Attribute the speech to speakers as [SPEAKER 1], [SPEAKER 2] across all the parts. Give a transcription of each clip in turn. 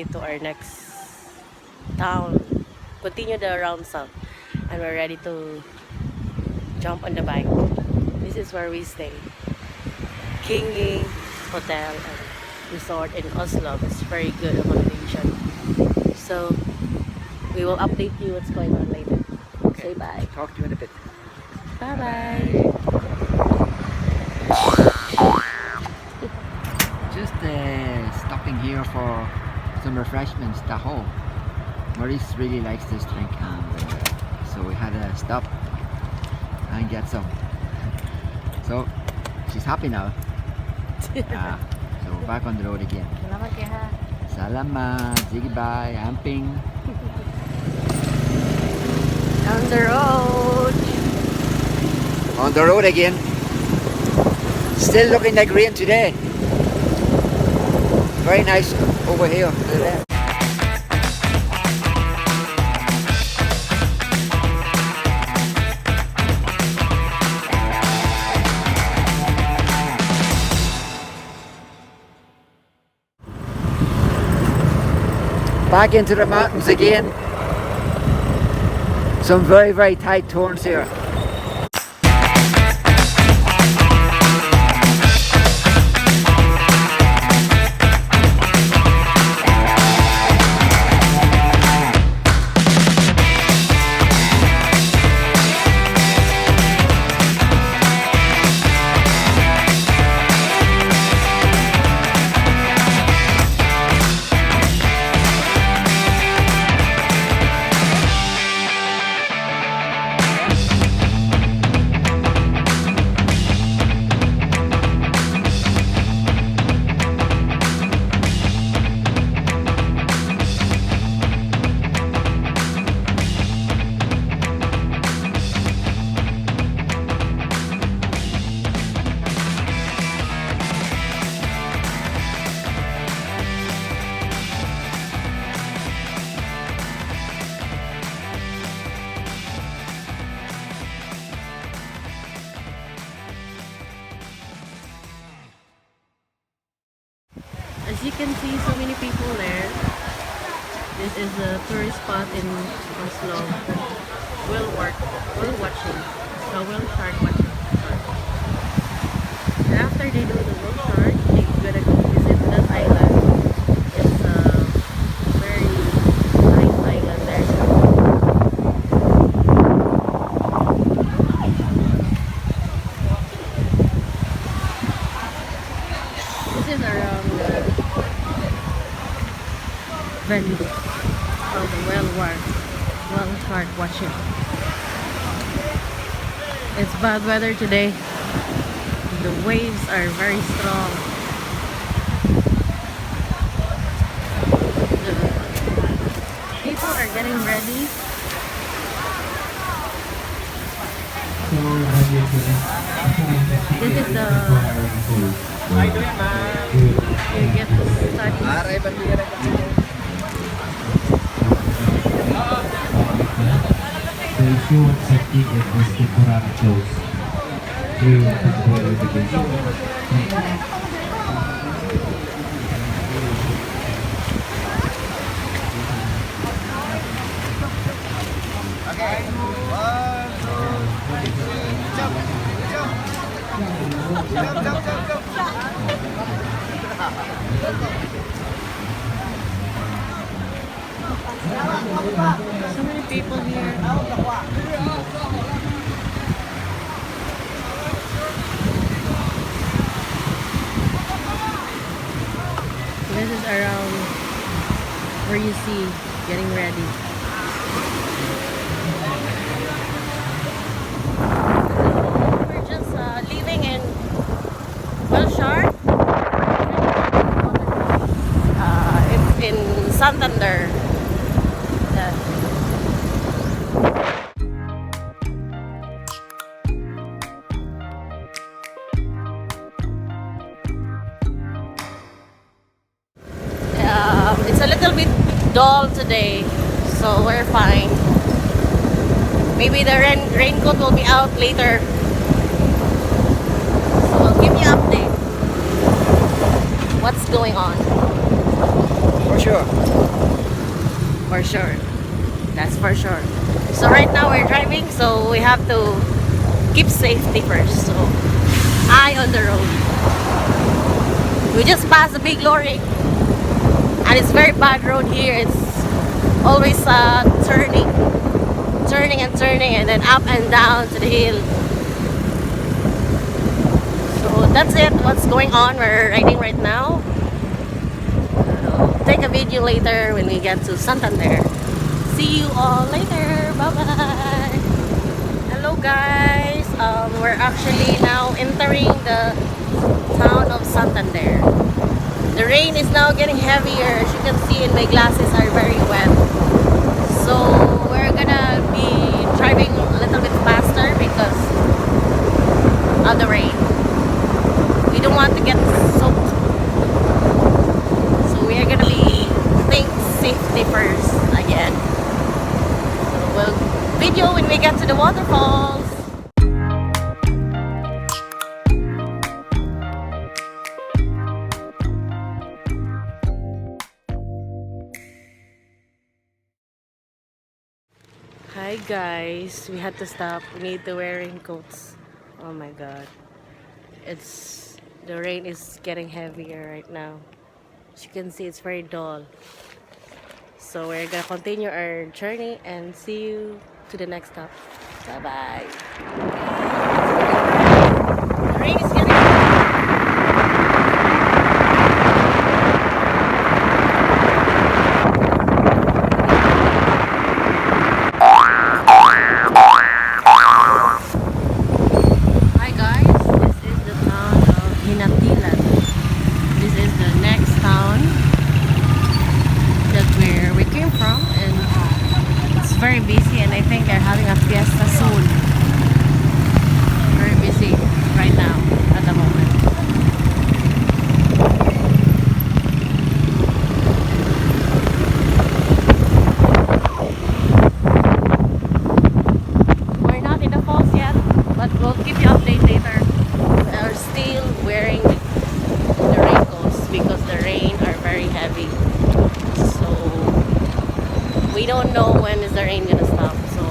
[SPEAKER 1] way to our next town. Continue the round south. And we're ready to jump on the bike. This is where we stay. Kingi Hotel and Resort in Oslo. It's very good accommodation. So we will update you what's going on later.
[SPEAKER 2] Okay.
[SPEAKER 1] Say bye.
[SPEAKER 2] Talk to you in a bit.
[SPEAKER 1] Bye bye.
[SPEAKER 2] Just stopping here for some refreshments. Taho. Maurice really likes this drink, and so we had to stop and get some. So she's happy now. So we're back on the road again.
[SPEAKER 1] Salamat kay ha.
[SPEAKER 2] Salamat. Sige bye. Amping.
[SPEAKER 1] Down the road.
[SPEAKER 2] On the road again. Still looking like rain today. Very nice over here. To the left. Back into the mountains again. Some very, very tight turns here.
[SPEAKER 1] As you can see, so many people there. This is a tourist spot in Oslo. Whale watching. So whale shark watching. And after they do the whale shark, they're gonna go visit that island. It's a very nice island there. This is around venue of the whale shark watching. It's bad weather today. The waves are very strong. The people are getting ready. This is the you get to study.
[SPEAKER 3] The issue of safety is temporary close. We will control the beginning.
[SPEAKER 1] So many people here. This is around where you see getting ready. We're just leaving in Belshar. It's in Santander. It's a little bit dull today, so we're fine. Maybe the raincoat will be out later, so we'll give you an update what's going on.
[SPEAKER 2] For sure.
[SPEAKER 1] For sure. That's for sure. So right now we're driving, so we have to keep safety first. So eye on the road. We just passed a big lorry, and it's very bad road here. It's always turning, and then up and down to the hill. So that's it. What's going on? We're riding right now. Take a video later when we get to Santander. See you all later. Bye bye. Hello guys. We're actually now entering the town of Santander. The rain is now getting heavier. As you can see, and my glasses are very wet. So we're gonna be driving a little bit faster because of the rain. We don't want to get soaked. So we are gonna be think safety first again. So we'll video when we get to the waterfalls. Hi guys, we had to stop. We need to wear raincoats. Oh my god. The rain is getting heavier right now. As you can see, it's very dull. So we're gonna continue our journey and see you to the next stop. Bye bye. The rain is getting Hi guys, this is the town of Hinatilan. This is the next town that where we came from, and it's very busy, and I think they're having a fiesta soon. Very busy right now at the moment. We're not in the falls yet, but we'll keep you updated later. We are still wearing the raincoats because the rain are very heavy. So we don't know when is the rain gonna stop. So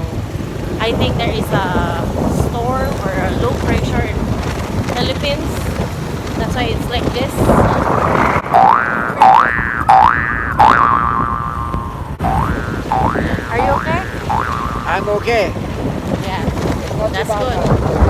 [SPEAKER 1] I think there is a storm or a low pressure in Philippines. That's why it's like this. Are you okay?
[SPEAKER 2] I'm okay.
[SPEAKER 1] Yeah,
[SPEAKER 2] Not too
[SPEAKER 1] that's
[SPEAKER 2] bad
[SPEAKER 1] good.
[SPEAKER 2] now.